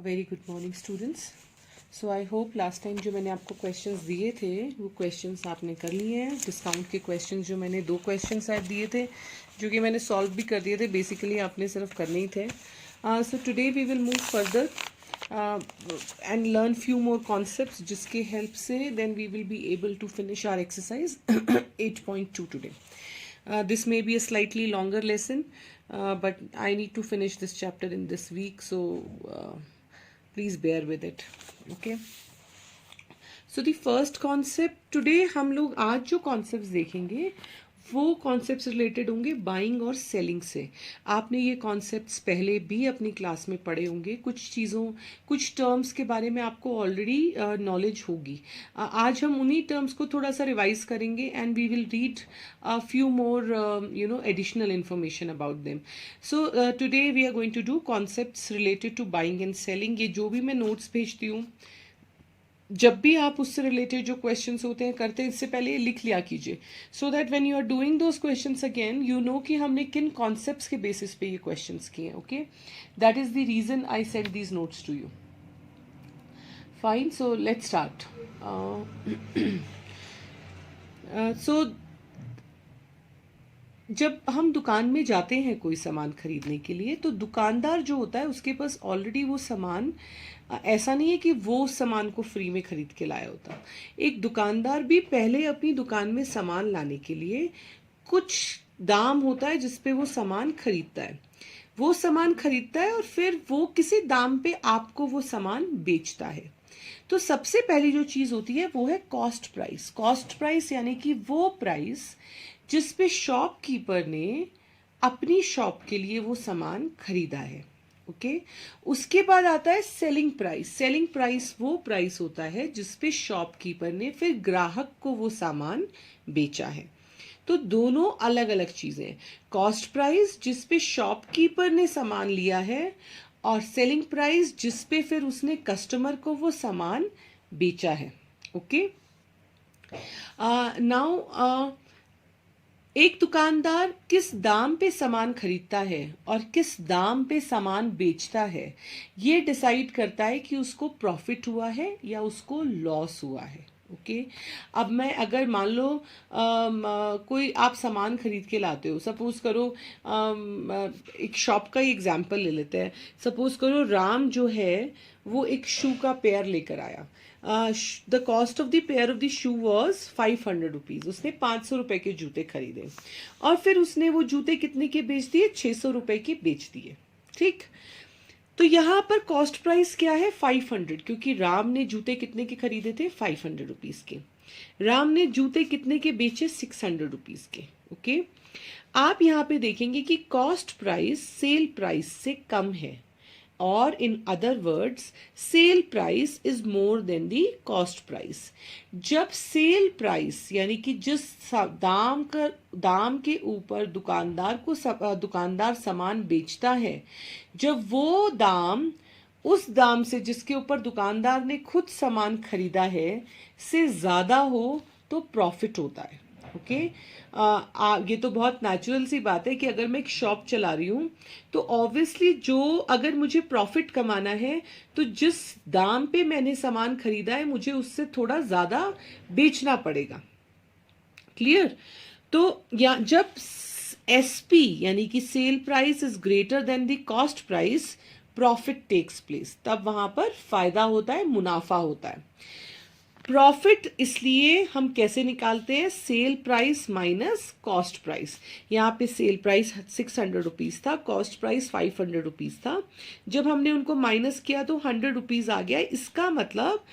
Very good morning students. So I hope last time जो मैंने आपको क्वेश्चंस दिए थे वो क्वेश्चंस आपने कर लिए हैं। डिस्काउंट के क्वेश्चंस जो मैंने 2 क्वेश्चंस शायद दिए थे जो कि मैंने सॉल्व भी कर दिए थे, बेसिकली आपने सिर्फ करने ही थे। So today we will move further and learn few more concepts जिसके हेल्प से then we will be able to finish our exercise 8.2 today. This may be a slightly longer lesson, but I need to finish this chapter in this week, so please bear with it. Okay. So the first concept today, हम लोग आज जो concepts देखेंगे वो concepts related होंगे buying और selling से। आपने ये कॉन्सेप्ट्स पहले भी अपनी क्लास में पढ़े होंगे। कुछ टर्म्स के बारे में आपको ऑलरेडी नॉलेज होगी। आज हम उन्हीं टर्म्स को थोड़ा सा रिवाइज करेंगे and we will read few more additional information about them. So today we are going to do concepts related to buying and selling. ये जो भी मैं नोट्स भेजती हूँ, जब भी आप उससे रिलेटेड जो क्वेश्चंस होते हैं करते हैं, इससे पहले लिख लिया कीजिए, so that when you are doing those questions again you know कि हमने किन कॉन्सेप्ट्स के बेसिस पे ये क्वेश्चंस किए हैं. Okay, that is the reason I send these notes to you. Fine, so let's start. So जब हम दुकान में जाते हैं कोई सामान खरीदने के लिए, तो दुकानदार जो होता है उसके पास ऑलरेडी वो सामान, ऐसा नहीं है कि वो सामान को फ्री में खरीद के लाया होता. एक दुकानदार भी पहले अपनी दुकान में सामान लाने के लिए कुछ दाम होता है जिस पे वो सामान खरीदता है. वो सामान खरीदता है और फिर वो किसी दाम पे आपको वो सामान बेचता है. तो सबसे पहली जो चीज होती है वो है कॉस्ट प्राइस. कॉस्ट प्राइस यानी कि वो प्राइस जिस पे शॉपकीपर ने अपनी शॉप के लिए वो सामान खरीदा है. ओके, उसके बाद आता है सेलिंग प्राइस. सेलिंग प्राइस वो प्राइस होता है जिस पे शॉपकीपर ने फिर ग्राहक को वो सामान बेचा है. तो दोनों अलग अलग चीजें. कॉस्ट प्राइस जिस पे शॉपकीपर ने सामान लिया है और सेलिंग प्राइस जिस पे फिर उसने कस्टमर को वो सामान बेचा है. ओके, नाउ एक दुकानदार किस दाम पे सामान खरीदता है और किस दाम पे सामान बेचता है, ये डिसाइड करता है कि उसको प्रॉफिट हुआ है या उसको लॉस हुआ है. ओके, अब मैं अगर मान लो कोई आप सामान खरीद के लाते हो, सपोज करो एक शॉप का ही एग्जांपल ले लेते हैं. सपोज करो राम जो है वो एक शू का पेयर लेकर आया. The cost of the pair of the shoe was 500 rupees. उसने 500 रुपए के जूते खरीदे और फिर उसने वो जूते कितने के बेच दिए? 600 रुपए के बेच दिए. ठीक, तो यहाँ पर कॉस्ट प्राइस क्या है? 500, क्योंकि राम ने जूते कितने के खरीदे थे? 500 रुपीज के. राम ने जूते कितने के बेचे? 600 रुपीज के. ओके, आप यहाँ पे देखेंगे कि कॉस्ट प्राइस सेल प्राइस से कम है, और in other words cell price is more than the cost price. जब सेल प्राइस यानी कि जिस दाम के ऊपर दुकानदार सामान बेचता है, जब वो दाम उस दाम से जिसके ऊपर दुकानदार ने खुद सामान खरीदा है से ज्यादा हो तो प्रॉफिट होता है. ओके, ये तो बहुत नेचुरल सी बात है कि अगर मैं एक शॉप चला रही हूँ तो ऑब्वियसली अगर मुझे प्रॉफिट कमाना है तो जिस दाम पे मैंने सामान खरीदा है मुझे उससे थोड़ा ज्यादा बेचना पड़ेगा. क्लियर? तो या जब एसपी यानी कि sell price is greater than the cost price, profit takes place. तब वहां पर फायदा होता है, मुनाफा होता है. प्रॉफिट इसलिए हम कैसे निकालते हैं? Sale price minus cost price. यहाँ पे सेल प्राइस 600 रुपीज था, कॉस्ट प्राइस 500 रुपीज था. जब हमने उनको माइनस किया तो 100 रुपीज आ गया. इसका मतलब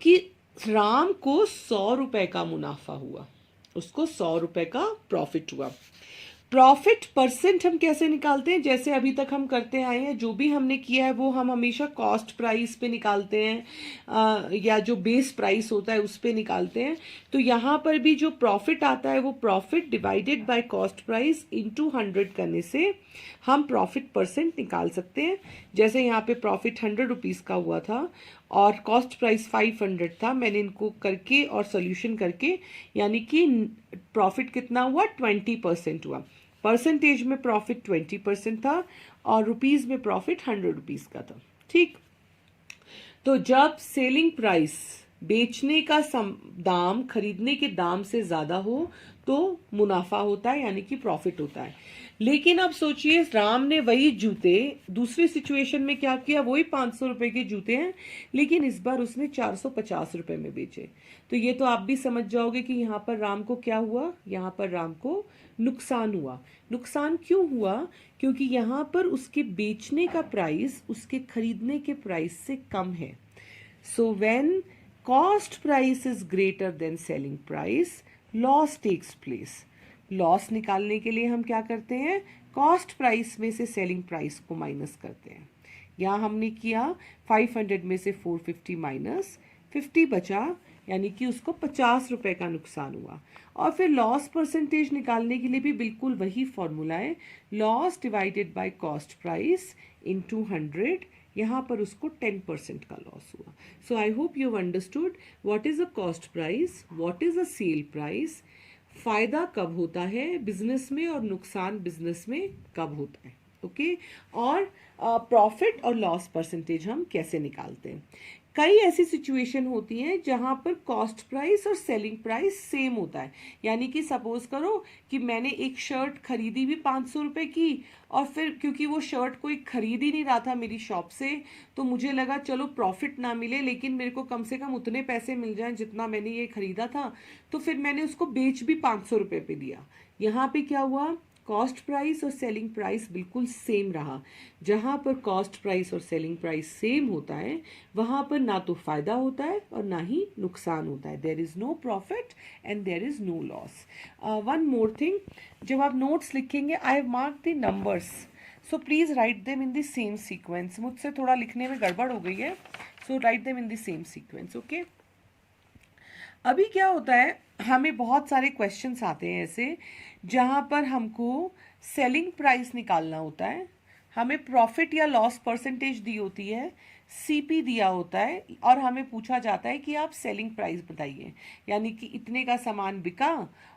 कि राम को 100 रुपए का मुनाफा हुआ, उसको 100 रुपए का प्रॉफिट हुआ. प्रॉफिट परसेंट हम कैसे निकालते हैं? जैसे अभी तक हम करते आए हैं, जो भी हमने किया है वो हम हमेशा कॉस्ट प्राइस पे निकालते हैं या जो बेस प्राइस होता है उस पे निकालते हैं. तो यहाँ पर भी जो प्रॉफिट आता है वो profit divided by cost price into 100 करने से हम प्रॉफिट परसेंट निकाल सकते हैं. जैसे यहाँ पे प्रॉफिट 100 रुपीज का हुआ था और कॉस्ट प्राइस 500 था. मैंने इनको करके और सोल्यूशन करके, यानी कि प्रॉफिट कितना हुआ? 20% हुआ. परसेंटेज में प्रॉफिट 20% था और रुपीज में प्रॉफिट 100 रुपीज का था. ठीक, तो जब सेलिंग प्राइस बेचने का दाम खरीदने के दाम से ज्यादा हो तो मुनाफा होता है, यानी कि प्रॉफिट होता है। लेकिन अब सोचिए, राम ने वही जूते दूसरी सिचुएशन में क्या किया, वही 500 रुपए के जूते हैं, लेकिन इस बार उसने 450 रुपए में बेचे। तो ये तो आप भी समझ जाओगे कि यहाँ पर राम को क्या हुआ, यहाँ पर राम को नुकसान हुआ। नुकसान क्यों हुआ? क्योंकि यहाँ पर उसके बेचने का प्राइस उसके खरीदने के प्राइस से कम है। So when cost price is greater than selling price, loss takes place. Loss निकालने के लिए हम क्या करते हैं, कॉस्ट प्राइस में से सेलिंग प्राइस को माइनस करते हैं। यहाँ हमने किया 500 में से 450 माइनस 50 बचा, यानी कि उसको 50 रुपए का नुकसान हुआ। और फिर लॉस परसेंटेज निकालने के लिए भी बिल्कुल वही फॉर्मूला है, loss divided by cost price into 100। यहाँ पर उसको 10% का लॉस हुआ। So I hope you understood what is a cost price, what is a sell price, फायदा कब होता है बिजनेस में और नुकसान बिजनेस में कब होता है। ओके, और प्रॉफिट और लॉस परसेंटेज हम कैसे निकालते हैं। कई ऐसी सिचुएशन होती हैं जहां पर कॉस्ट प्राइस और सेलिंग प्राइस सेम होता है। यानी कि सपोज करो कि मैंने एक शर्ट खरीदी भी 500 रुपए की, और फिर क्योंकि वो शर्ट कोई खरीद ही नहीं रहा था मेरी शॉप से, तो मुझे लगा चलो प्रॉफिट ना मिले लेकिन मेरे को कम से कम उतने पैसे मिल जाएं जितना मैंने ये खरीदा था, तो फिर मैंने उसको बेच भी 500 रुपए पे दिया। यहाँ पे क्या हुआ, कॉस्ट प्राइस और सेलिंग प्राइस बिल्कुल सेम रहा। जहां पर कॉस्ट प्राइस और सेलिंग प्राइस सेम होता है वहां पर ना तो फायदा होता है और ना ही नुकसान होता है। There is no profit and there is no loss. One more thing, जब आप नोट्स लिखेंगे, I have mark the numbers, so please write them in the same sequence. मुझसे थोड़ा लिखने में गड़बड़ हो गई है, so write them in the same sequence. Okay, अभी क्या होता है, हमें बहुत सारे क्वेश्चंस आते हैं ऐसे जहां पर हमको सेलिंग प्राइस निकालना होता है, हमें प्रॉफिट या लॉस परसेंटेज दी होती है, सीपी दिया होता है, और हमें पूछा जाता है कि आप सेलिंग प्राइस बताइए। यानी कि इतने का सामान बिका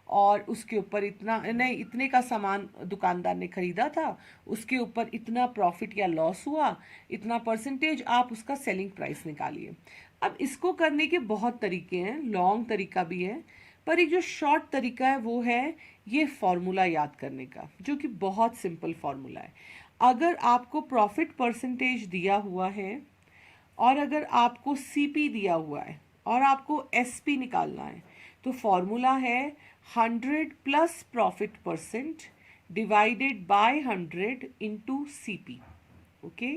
और उसके ऊपर इतना नहीं, इतने का सामान दुकानदार ने खरीदा था, उसके ऊपर इतना प्रॉफिट या लॉस हुआ, इतना परसेंटेज, आप उसका सेलिंग प्राइस निकालिए। अब इसको करने के बहुत तरीके हैं, लॉन्ग तरीका भी है, पर एक जो शॉर्ट तरीका है वो है ये फॉर्मूला याद करने का, जो कि बहुत सिंपल फॉर्मूला है। अगर आपको प्रॉफिट परसेंटेज दिया हुआ है और अगर आपको सीपी दिया हुआ है और आपको एसपी निकालना है, तो फॉर्मूला है 100 plus profit percent divided by 100 into CP. Okay,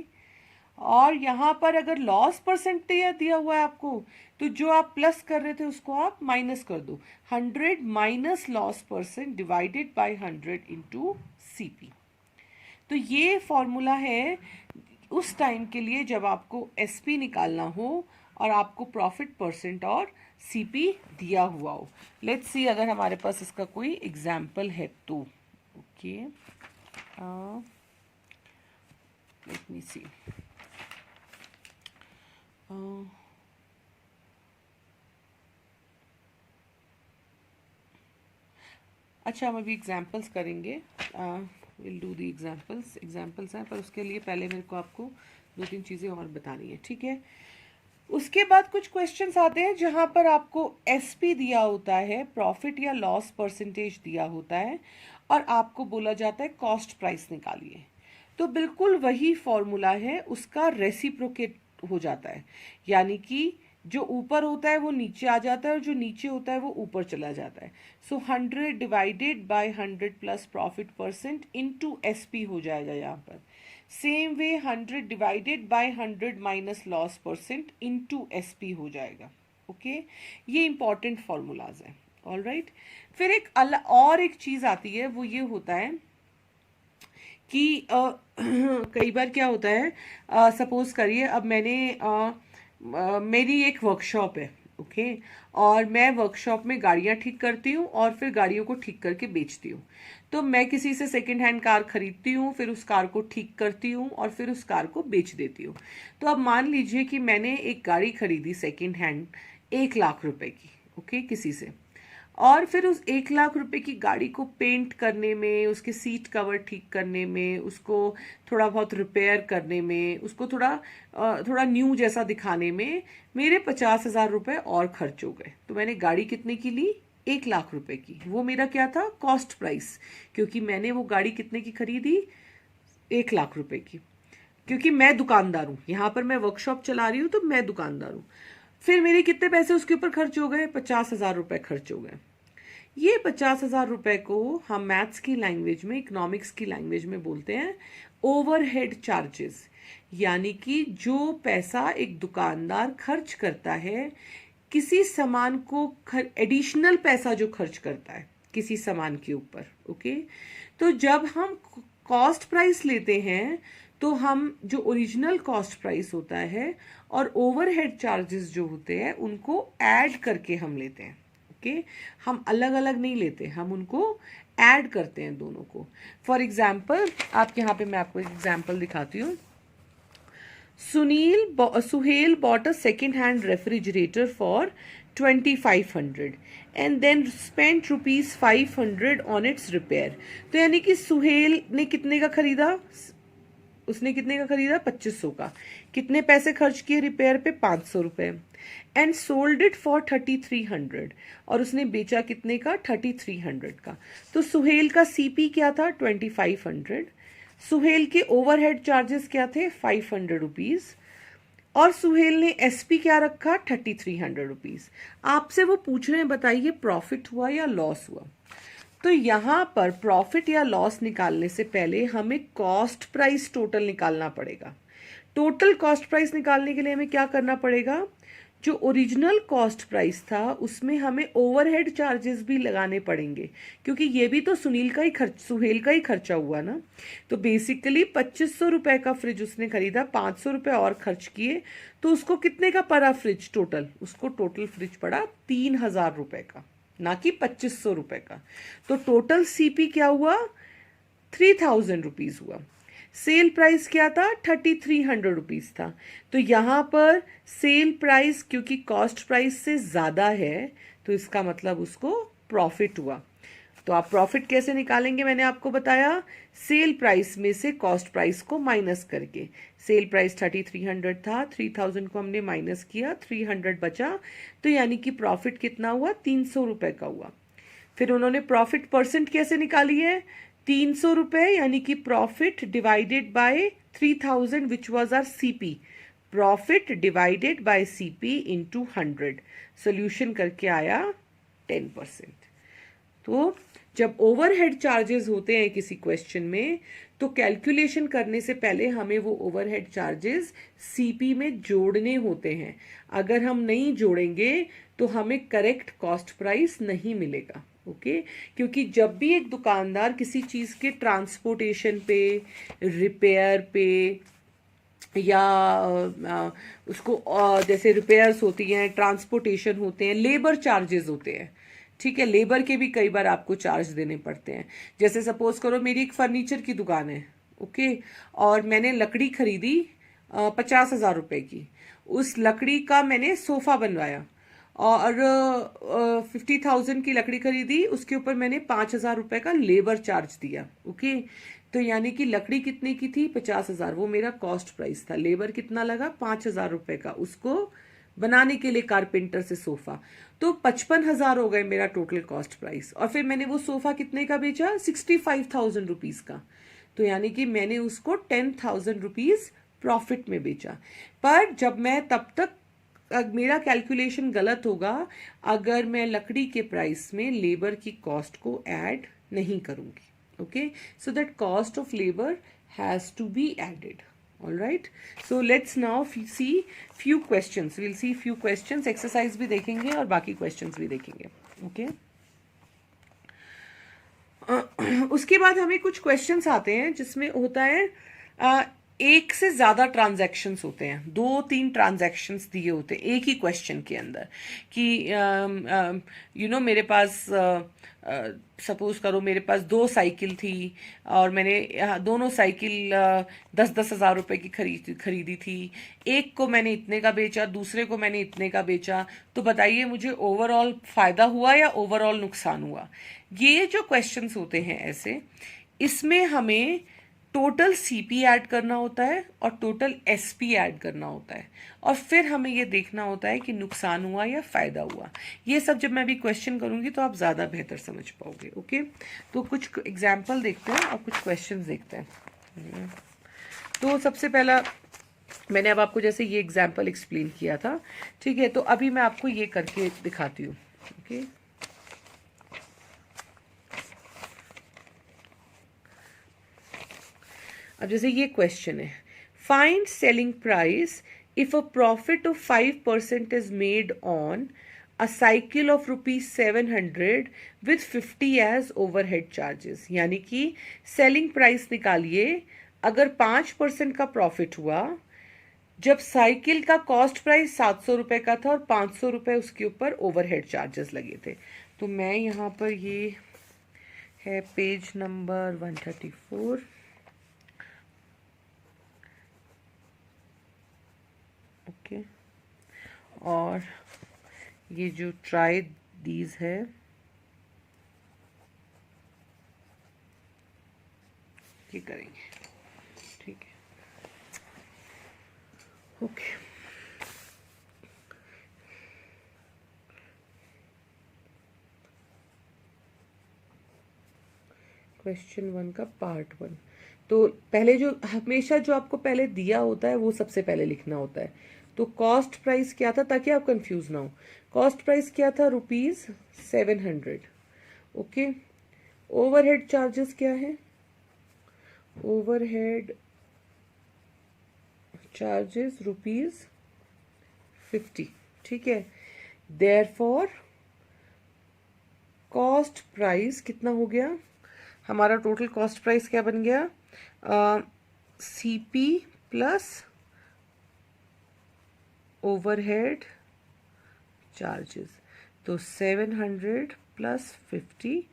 और यहाँ पर अगर लॉस परसेंट दिया हुआ है आपको, तो जो आप प्लस कर रहे थे उसको आप माइनस कर दो, 100 minus loss percent divided by 100 into CP. तो ये फॉर्मूला है उस टाइम के लिए जब आपको एसपी निकालना हो और आपको प्रॉफिट परसेंट और सीपी दिया हुआ हो। लेट्स सी अगर हमारे पास इसका कोई एग्जाम्पल है तो। ओके, लेट मी सी। अच्छा, हम अभी एग्जाम्पल्स करेंगे, विल डू द एग्जाम्पल्स हैं, पर उसके लिए पहले मेरे को आपको 2-3 चीज़ें और बतानी है, ठीक है। उसके बाद कुछ क्वेश्चंस आते हैं जहां पर आपको एसपी दिया होता है, प्रॉफिट या लॉस परसेंटेज दिया होता है, और आपको बोला जाता है कॉस्ट प्राइस निकालिए। तो बिल्कुल वही फॉर्मूला है, उसका रेसिप्रोकेट हो जाता है, यानी कि जो ऊपर होता है वो नीचे आ जाता है और जो नीचे होता है वो ऊपर चला जाता है। सो 100 divided by 100 plus profit percent into SP हो जाएगा यहाँ पर। Same way 100 divided by 100 minus loss percent into SP हो जाएगा। ओके, ये इंपॉर्टेंट फॉर्मूलाज हैं। ऑलराइट, फिर एक और एक चीज आती है, वो ये होता है कि कई बार क्या होता है, सपोज करिए अब मेरी एक वर्कशॉप है, ओके, और मैं वर्कशॉप में गाड़ियां ठीक करती हूँ और फिर गाड़ियों को ठीक करके बेचती हूँ। तो मैं किसी से सेकेंड हैंड कार खरीदती हूँ, फिर उस कार को ठीक करती हूँ और फिर उस कार को बेच देती हूँ। तो अब मान लीजिए कि मैंने एक गाड़ी खरीदी सेकेंड हैंड 1 लाख रुपए की, ओके, किसी से, और फिर उस 1 लाख रुपए की गाड़ी को पेंट करने में, उसके सीट कवर ठीक करने में, उसको थोड़ा बहुत रिपेयर करने में, उसको थोड़ा न्यू जैसा दिखाने में मेरे 50,000 रुपए और खर्च हो गए। तो मैंने गाड़ी कितने की ली? 1 लाख रुपए की। वो मेरा क्या था? कॉस्ट प्राइस, क्योंकि मैंने वो गाड़ी कितने की खरीदी? 1 लाख रुपए की, क्योंकि मैं दुकानदार हूं। यहां पर मैं वर्कशॉप चला रही हूं, तो मैं दुकानदार हूं। फिर मेरे कितने पैसे उसके ऊपर खर्च हो गए? 50,000 रुपए खर्च हो गए। ये 50,000 रुपए को हम मैथ्स की लैंग्वेज में, इकोनॉमिक्स की लैंग्वेज में बोलते हैं ओवरहेड चार्जेस। यानी कि जो पैसा एक दुकानदार खर्च करता है किसी सामान को, एडिशनल पैसा जो खर्च करता है किसी सामान के ऊपर। ओके, तो जब हम कॉस्ट प्राइस लेते हैं तो हम जो ओरिजिनल कॉस्ट प्राइस होता है और ओवरहेड चार्जेस जो होते हैं उनको ऐड करके हम लेते हैं। ओके, हम अलग अलग नहीं लेते, हम उनको ऐड करते हैं दोनों को। फॉर एग्जाम्पल, आप यहाँ पे मैं आपको एक एग्जाम्पल दिखाती हूँ। Suhail bought a second hand refrigerator for 2500 and then spent rupees 500 on its repair। तो यानी कि सुहेल ने कितने का खरीदा? उसने कितने का खरीदा? 2500 का। कितने पैसे खर्च किए रिपेयर पे? 500 रुपए। एंड सोल्ड इट फॉर 3300, और उसने बेचा कितने का? 3300 का। तो सुहेल का सीपी क्या था? 2500। सुहेल के ओवरहेड चार्जेस क्या थे? 500 रुपीज। और सुहेल ने एसपी क्या रखा? 3300 रुपीज। आपसे वो पूछ रहे हैं बताइए प्रॉफिट हुआ या लॉस हुआ? तो यहां पर प्रॉफिट या लॉस निकालने से पहले हमें कॉस्ट प्राइस टोटल निकालना पड़ेगा। टोटल कॉस्ट प्राइस निकालने के लिए हमें क्या करना पड़ेगा? जो ओरिजिनल कॉस्ट प्राइस था उसमें हमें ओवरहेड चार्जेस भी लगाने पड़ेंगे, क्योंकि ये भी तो सुहेल का ही खर्चा हुआ ना। तो बेसिकली 2500 रुपए का फ्रिज उसने खरीदा, 500 रुपए और खर्च किए, तो उसको कितने का पड़ा फ्रिज टोटल? उसको टोटल फ्रिज पड़ा 3000 रुपए का, ना कि 2500 रुपए का। तो टोटल सीपी क्या हुआ? 3000 रुपीज हुआ। सेल प्राइस क्या था? 3300 रुपीज था। तो यहां पर सेल प्राइस क्योंकि कॉस्ट प्राइस से ज्यादा है, तो इसका मतलब उसको प्रॉफिट हुआ। तो आप प्रॉफिट कैसे निकालेंगे? मैंने आपको बताया, सेल प्राइस में से कॉस्ट प्राइस को माइनस करके। सेल प्राइस 3300 था, 3000 को हमने माइनस किया, 300 बचा, तो यानी कि प्रॉफिट कितना हुआ? 300 रुपए का हुआ। फिर उन्होंने प्रॉफिट परसेंट कैसे निकाली है? 300 रुपए, यानी कि profit divided by 3000 which was our CP. Profit divided by CP into 100। Solution करके आया 10%। तो जब ओवरहेड चार्जेस होते हैं किसी क्वेश्चन में, तो कैलकुलेशन करने से पहले हमें वो ओवरहेड चार्जेस सीपी में जोड़ने होते हैं। अगर हम नहीं जोड़ेंगे तो हमें करेक्ट कॉस्ट प्राइस नहीं मिलेगा। ओके, क्योंकि जब भी एक दुकानदार किसी चीज के ट्रांसपोर्टेशन पे, रिपेयर पे, या उसको जैसे रिपेयर्स होती हैं, ट्रांसपोर्टेशन होते हैं, लेबर चार्जेस होते हैं, ठीक है, लेबर के भी कई बार आपको चार्ज देने पड़ते हैं। जैसे सपोज करो मेरी एक फर्नीचर की दुकान है, ओके, और मैंने लकड़ी खरीदी 50,000 रुपए की। उस लकड़ी का मैंने सोफा बनवाया और 50,000 की लकड़ी खरीदी, उसके ऊपर मैंने 5,000 रुपए का लेबर चार्ज दिया। ओके, तो यानी कि लकड़ी कितने की थी? 50,000, वो मेरा कॉस्ट प्राइस था। लेबर कितना लगा? 5,000 रुपए का, उसको बनाने के लिए कारपेंटर से सोफा। तो 55,000 हो गए मेरा टोटल कॉस्ट प्राइस। और फिर मैंने वो सोफा कितने का बेचा? 65,000 रुपीज का। तो यानी कि मैंने उसको 10,000 रुपीज प्रॉफिट में बेचा। पर जब मैं तब तक मेरा कैलकुलेशन गलत होगा अगर मैं लकड़ी के प्राइस में लेबर की कॉस्ट को ऐड नहीं करूंगी। Okay, so that cost of labor has to be added. All right, so let's now see few questions. We'll see few questions, exercise भी देखेंगे और बाकी questions भी देखेंगे। Okay, उसके बाद हमें कुछ questions आते हैं जिसमें होता है एक से ज्यादा ट्रांजैक्शंस होते हैं, 2-3 ट्रांजैक्शंस दिए होते हैं एक ही क्वेश्चन के अंदर कि मेरे पास सपोज करो मेरे पास 2 साइकिल थी और मैंने दोनों साइकिल 10-10 हज़ार रुपए की खरीदी थी। एक को मैंने इतने का बेचा, दूसरे को मैंने इतने का बेचा, तो बताइए मुझे ओवरऑल फायदा हुआ या ओवरऑल नुकसान हुआ। ये जो क्वेश्चंस होते हैं ऐसे, इसमें हमें टोटल सीपी ऐड करना होता है और टोटल एसपी ऐड करना होता है, और फिर हमें ये देखना होता है कि नुकसान हुआ या फायदा हुआ। ये सब जब मैं अभी क्वेश्चन करूंगी तो आप ज़्यादा बेहतर समझ पाओगे। ओके, तो कुछ एग्जाम्पल देखते हैं और कुछ क्वेश्चन देखते हैं। तो सबसे पहला मैंने अब आपको जैसे ये एग्जाम्पल एक्सप्लेन किया था, ठीक है, तो अभी मैं आपको ये करके दिखाती हूँ। ओके, अब जैसे ये क्वेश्चन है, find selling price if a profit of 5% is made on a cycle of ₹700 with 50 as overhead charges. यानी कि सेलिंग प्राइस निकालिए अगर 5% का प्रॉफिट हुआ जब साइकिल का कॉस्ट प्राइस 700 रुपए का था और 500 रुपए उसके ऊपर ओवरहेड चार्जेस लगे थे। तो मैं यहाँ पर, ये है पेज नंबर 134। ओके, और ये जो ट्राई दीज है, ये करेंगे, ठीक है। ओके, क्वेश्चन 1 का पार्ट 1। तो पहले जो हमेशा जो आपको पहले दिया होता है वो सबसे पहले लिखना होता है। तो कॉस्ट प्राइस क्या था, ताकि आप कंफ्यूज ना हो, कॉस्ट प्राइस क्या था, ₹700। ओके, ओवरहेड चार्जेस क्या है, ओवरहेड चार्जेस ₹50, ठीक है। देयरफॉर कॉस्ट प्राइस कितना हो गया, हमारा टोटल कॉस्ट प्राइस क्या बन गया, सीपी प्लस ओवरहेड चार्जेस। तो 700 प्लस 50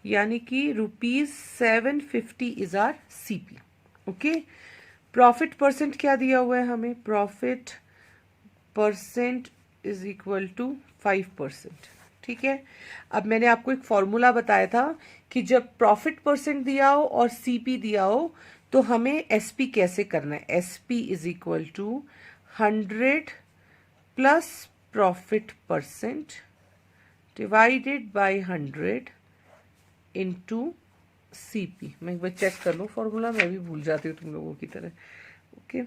यानी कि ₹750 is our CP. Okay, profit percent क्या दिया हुआ है हमें, profit percent is equal to 5%, ठीक है। अब मैंने आपको एक फॉर्मूला बताया था कि जब प्रॉफिट परसेंट दिया हो और सीपी दिया हो तो हमें एसपी कैसे करना है, SP is equal to 100 plus profit percent divided by 100 into CP. मैं एक बार चेक कर लूँ फॉर्मूला, मैं भी भूल जाती हूँ तुम लोगों की तरह। ओके,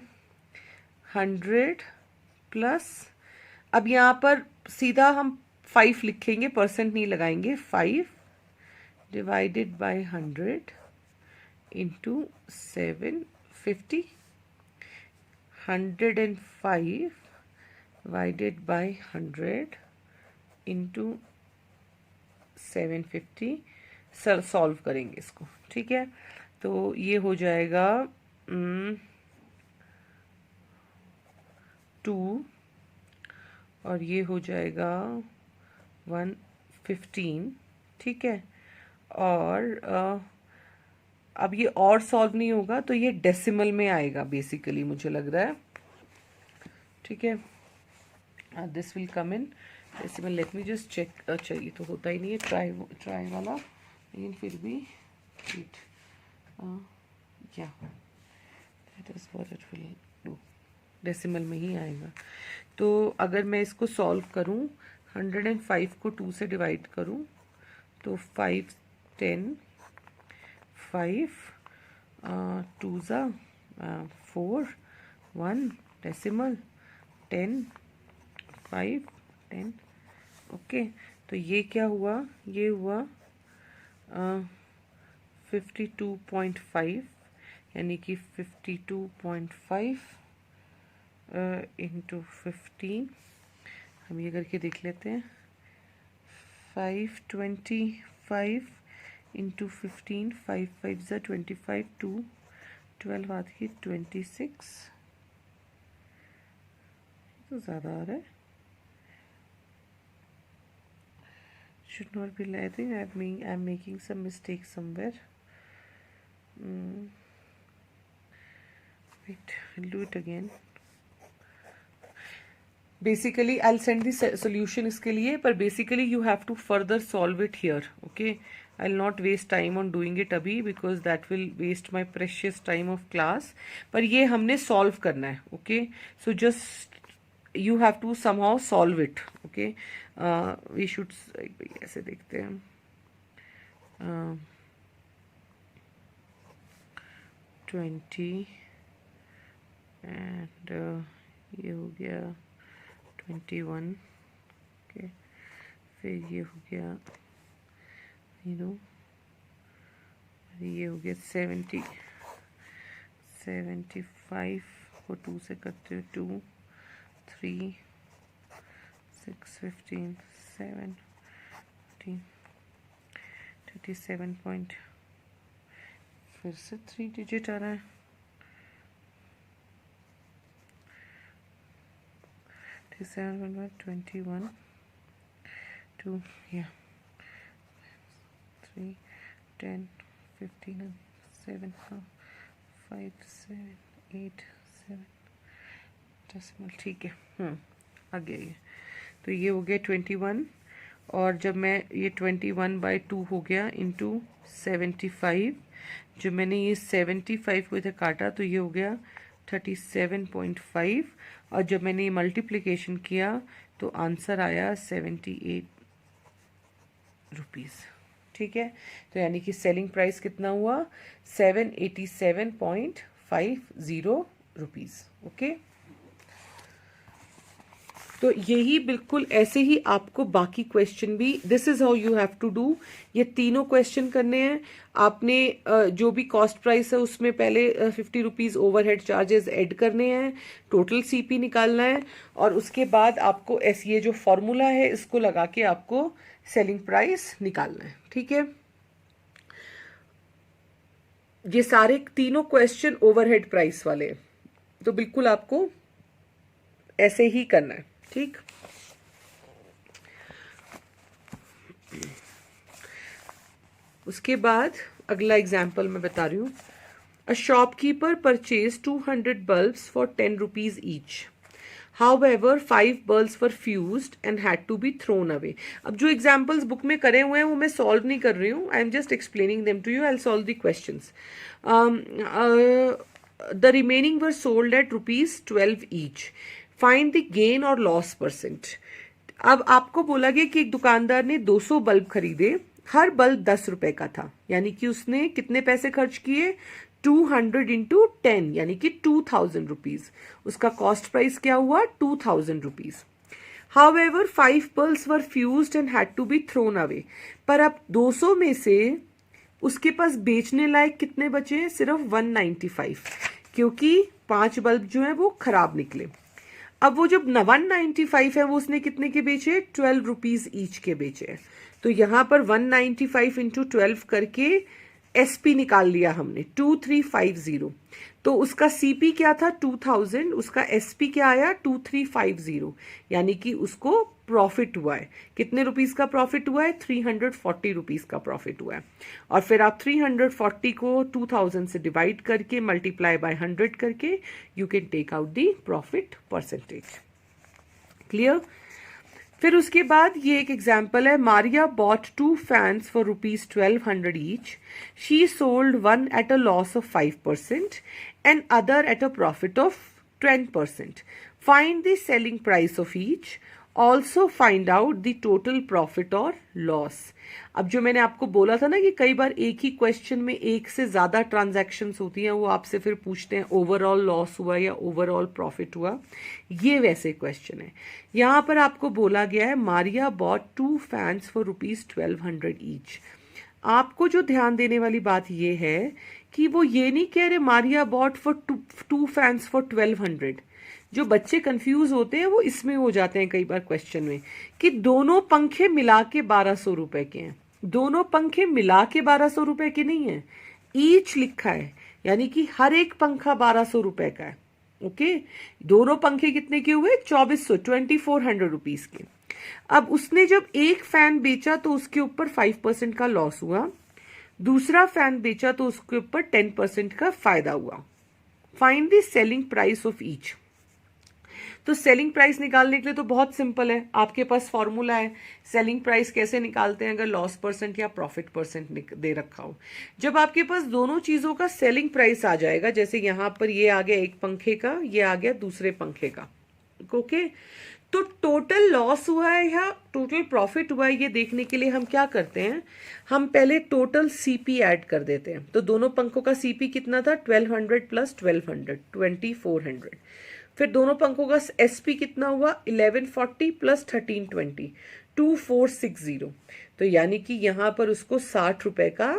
100 प्लस, अब यहाँ पर सीधा हम 5 लिखेंगे, परसेंट नहीं लगाएंगे, 5 divided by 100 into 750, 105 divided by 100 into 750। Sir solve करेंगे इसको, ठीक है। तो ये हो जाएगा 2 और ये हो जाएगा 115, ठीक है। और अब ये और सॉल्व नहीं होगा तो ये डेसिमल में आएगा बेसिकली, मुझे लग रहा है, ठीक है। This will come in decimal, let me just check. अच्छा, ये तो होता ही नहीं है ट्राई वाला, लेकिन फिर भी इट या that is what it will do, decimal में ही आएगा। तो अगर मैं इसको सॉल्व करूं, 105 को 2 से डिवाइड करूं तो 5 10 5 2 ज़ा 4 1 डेसिमल 10 5 10। ओके, तो ये क्या हुआ, ये हुआ 52.5, यानी कि 52.5 इंटू 15। हम ये करके देख लेते हैं, 525 इंटू 15, 5 5 ज़ा 25, 2 12 आती है 26, तो ज़्यादा आ रहा है. Should not be. I think I'm making some mistake somewhere. Wait, I'll do it again. Basically, I'll send the solution इसके लिए, पर basically you have to further solve it here. Okay, I'll not waste time on doing it अभी because that will waste my precious time of class. पर ये हमने solve करना है. Okay, so just you have to somehow solve it. Okay, we should ऐसे देखते हैं. 20 and ये हो गया 21. Okay, फिर ये हो गया ये हो गया 70, 75 को 2 से करते हो 2, 3, 6, 15, 7, 14, 37 पॉइंट. फिर से 3 डिजिट आ रहा है. 21, 2, yeah, 3, 10, 15, 7, 5, 7, 8, 7 डेसिमल. ठीक है. आ गया ये. तो ये हो गया 21, और जब मैं ये 21/2 हो गया इंटू 75, जो मैंने ये 75 को इधर काटा तो ये हो गया 37.5, और जब मैंने ये मल्टीप्लिकेशन किया तो आंसर आया 78 रुपीज़. ठीक है, तो यानी कि सेलिंग प्राइस कितना हुआ 787.50 रुपीज़. ओके, तो यही बिल्कुल ऐसे ही आपको बाकी क्वेश्चन भी, this is how you have to do. ये तीनों क्वेश्चन करने हैं आपने. जो भी कॉस्ट प्राइस है उसमें पहले 50 रुपीज़ ओवरहेड चार्जेस ऐड करने हैं, टोटल सीपी निकालना है, और उसके बाद आपको ये जो फॉर्मूला है इसको लगा के आपको सेलिंग प्राइस निकालना है. ठीक है, ये सारे तीनों क्वेश्चन ओवरहेड प्राइस वाले, तो बिल्कुल आपको ऐसे ही करना है. ठीक, उसके बाद अगला एग्जाम्पल मैं बता रही हूँ. A shopkeeper purchase 200 bulbs for 10 rupees each. However, 5 bulbs were fused and had to be thrown away. अब जो एग्जाम्पल्स बुक में करे हुए हैं वो मैं सॉल्व नहीं कर रही हूँ. I am just explaining them to you. I solve the questions. The remaining were sold at ₹12 each. Find the gain और लॉस परसेंट. अब आपको बोला गया कि एक दुकानदार ने 200 बल्ब खरीदे, हर बल्ब 10 रुपए का था, यानी कि उसने कितने पैसे खर्च किए 200 इंटू 10, यानी कि 2000 रुपीज. उसका कॉस्ट प्राइस क्या हुआ 2000 rupees. However, 5 bulbs were fused and had to be thrown away. पर अब 200 में से उसके पास बेचने लायक कितने बचे? सिर्फ 195, क्योंकि 5 बल्ब जो है वो खराब निकले. अब वो जब 195 है वो उसने कितने के बेचे? 12 रुपीज ईच के बेचे. तो यहां पर 195 इंटू 12 करके एसपी निकाल लिया हमने 2350. तो उसका सीपी क्या था 2000, उसका एसपी क्या आया 2350, यानी कि उसको प्रॉफिट हुआ है. कितने रुपीस का प्रॉफिट हुआ है? 340 रुपीस का प्रॉफिट हुआ है. और फिर आप 340 को 2000 से डिवाइड करके मल्टीप्लाई बाय 100 करके you can take out the profit percentage. Clear? फिर उसके बाद ये एक एग्जाम्पल है. Maria bought 2 fans for ₹1200 each. She sold one at a loss of 5% and other at a profit of 10%. Find the selling price of each. Also find out the total profit और loss. अब जो मैंने आपको बोला था ना कि कई बार एक ही क्वेश्चन में एक से ज्यादा ट्रांजैक्शंस होती हैं, वो आपसे फिर पूछते हैं ओवरऑल लॉस हुआ या ओवरऑल प्रॉफिट हुआ. ये वैसे क्वेश्चन है. यहां पर आपको बोला गया है Maria bought 2 fans for ₹1200 each. आपको जो ध्यान देने वाली बात ये है कि वो ये नहीं कह रहे Maria bought for 2 fans for 1200. जो बच्चे कंफ्यूज होते हैं वो इसमें हो जाते हैं कई बार क्वेश्चन में कि दोनों पंखे मिला के 1200 रुपए के हैं. दोनों पंखे मिला के 1200 रुपए के नहीं है. ईच लिखा है, यानी कि हर एक पंखा 1200 रुपए का है। ओके, दोनों पंखे कितने के हुए? 2400, 2400 रुपीज के। अब उसने जब एक फैन बेचा तो उसके ऊपर 5% का लॉस हुआ, दूसरा फैन बेचा तो उसके ऊपर 10% का फायदा हुआ। Find the selling price of each. तो सेलिंग प्राइस निकालने के लिए तो बहुत सिंपल है, आपके पास फॉर्मूला है। सेलिंग प्राइस कैसे निकालते हैं अगर लॉस परसेंट या प्रॉफिट परसेंट दे रखा हो? जब आपके पास दोनों चीजों का सेलिंग प्राइस आ जाएगा, जैसे यहां पर ये आ गया एक पंखे का, ये आ गया दूसरे पंखे का, ओके, तो टोटल लॉस हुआ है या टोटल प्रॉफिट हुआ है ये देखने के लिए हम क्या करते हैं, हम पहले टोटल सीपी ऐड कर देते हैं। तो दोनों पंखों का सीपी कितना था? 1200 प्लस 1200, 2400। फिर दोनों पंखों का एसपी कितना हुआ? 1140 प्लस 1320, 2460। तो यानी कि यहां पर उसको 60 रुपए का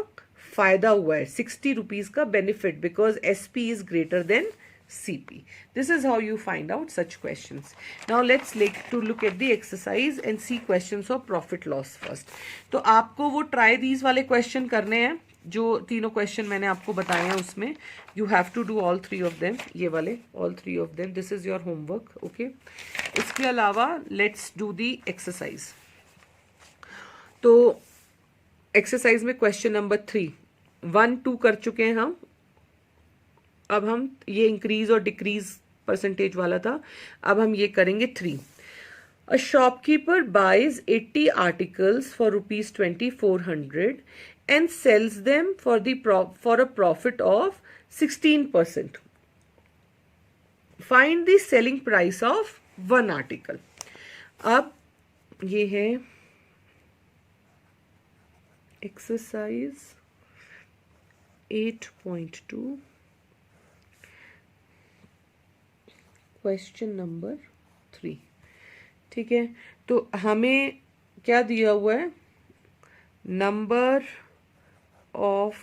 फायदा हुआ है, 60 रुपीज का benefit, because SP is greater then CP. This is how you find out such questions. Now let's look at the exercise and see questions of profit loss first. तो आपको वो try these वाले question करने हैं, जो तीनों question मैंने आपको बताए हैं उसमें you have to do all 3 of them, ये वाले all 3 of them. This is your homework, okay? इसके अलावा let's do the exercise. तो exercise में question number 3, 1, 2 कर चुके हैं हम। अब हम ये इंक्रीज और डिक्रीज परसेंटेज वाला था, अब हम ये करेंगे 3। A shopkeeper buys 80 articles for rupees 2400 and sells them for a profit of 16%। Find the selling price of 1 article. अब ये है एक्सरसाइज 8.2, क्वेश्चन नंबर 3, ठीक है। तो हमें क्या दिया हुआ है? Number of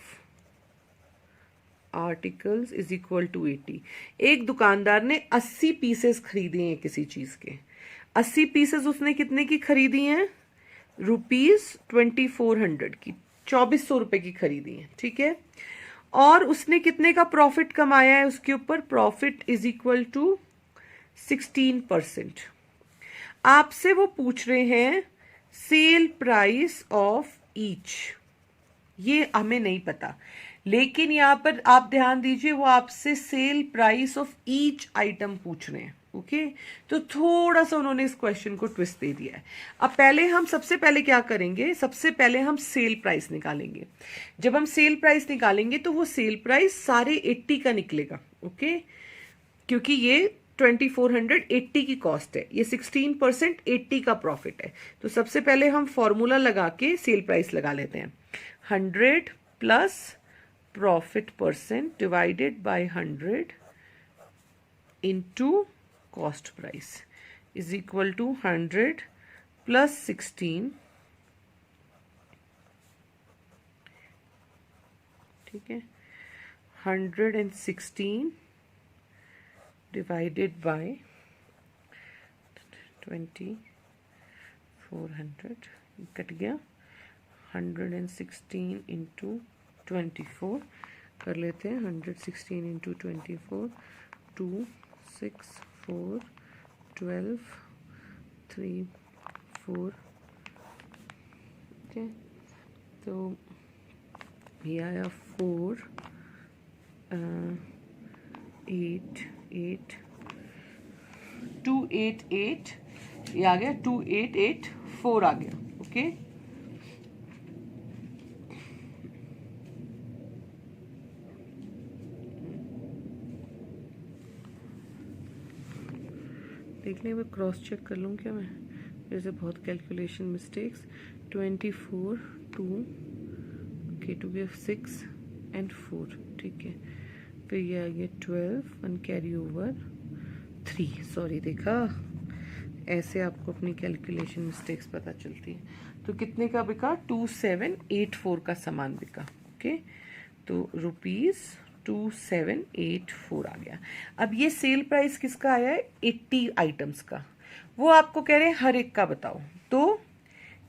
articles is equal to 80। एक दुकानदार ने 80 पीसेस खरीदे हैं किसी चीज के। 80 पीसेस उसने कितने की खरीदी हैं? रुपीज 2400 की, 2400 रुपए की खरीदी है, ठीक है। और उसने कितने का प्रॉफिट कमाया है उसके ऊपर? Profit is equal to 16%। आपसे वो पूछ रहे हैं सेल प्राइस ऑफ ईच, ये हमें नहीं पता, लेकिन यहां पर आप ध्यान दीजिए वो आपसे sale price of each item पूछ रहे हैं, ओके। तो थोड़ा सा उन्होंने इस क्वेश्चन को ट्विस्ट दे दिया है। अब पहले हम सबसे पहले क्या करेंगे? सबसे पहले हम सेल प्राइस निकालेंगे। जब हम सेल प्राइस निकालेंगे तो वो सेल प्राइस सारे 80 का निकलेगा, ओके, क्योंकि ये 2400 80 की कॉस्ट है, ये 16% 80 का प्रॉफिट है। तो सबसे पहले हम फॉर्मूला लगा के सेल प्राइस लगा लेते हैं। 100 plus profit percent divided by 100 into cost price is equal to 100 plus 16, ठीक है, 116 divided by 2400 कट गया, 116 इंटू 24 कर लेते हैं। 116 इंटू 24, 2, 6, 4, 12, 3, 4, ओके। तो ये आया 4, 8, 288, ये आ गया 2884 आ गया, ओके। देखने में क्रॉस चेक कर लूँ क्या मैं, जैसे बहुत कैलकुलेशन मिस्टेक्स। 24, 2, ओके, 2 के 6 एंड 4, ठीक है। फिर ये आ गया 12, 1 कैरी ओवर 3, सॉरी, देखा ऐसे आपको अपनी कैलकुलेशन मिस्टेक्स पता चलती है। तो कितने का बिका? 2784 का सामान बिका, ओके। तो रुपीज 2784 आ गया। अब ये सेल प्राइस किसका आया है? 80 आइटम्स का। वो आपको कह रहे हैं हर एक का बताओ। तो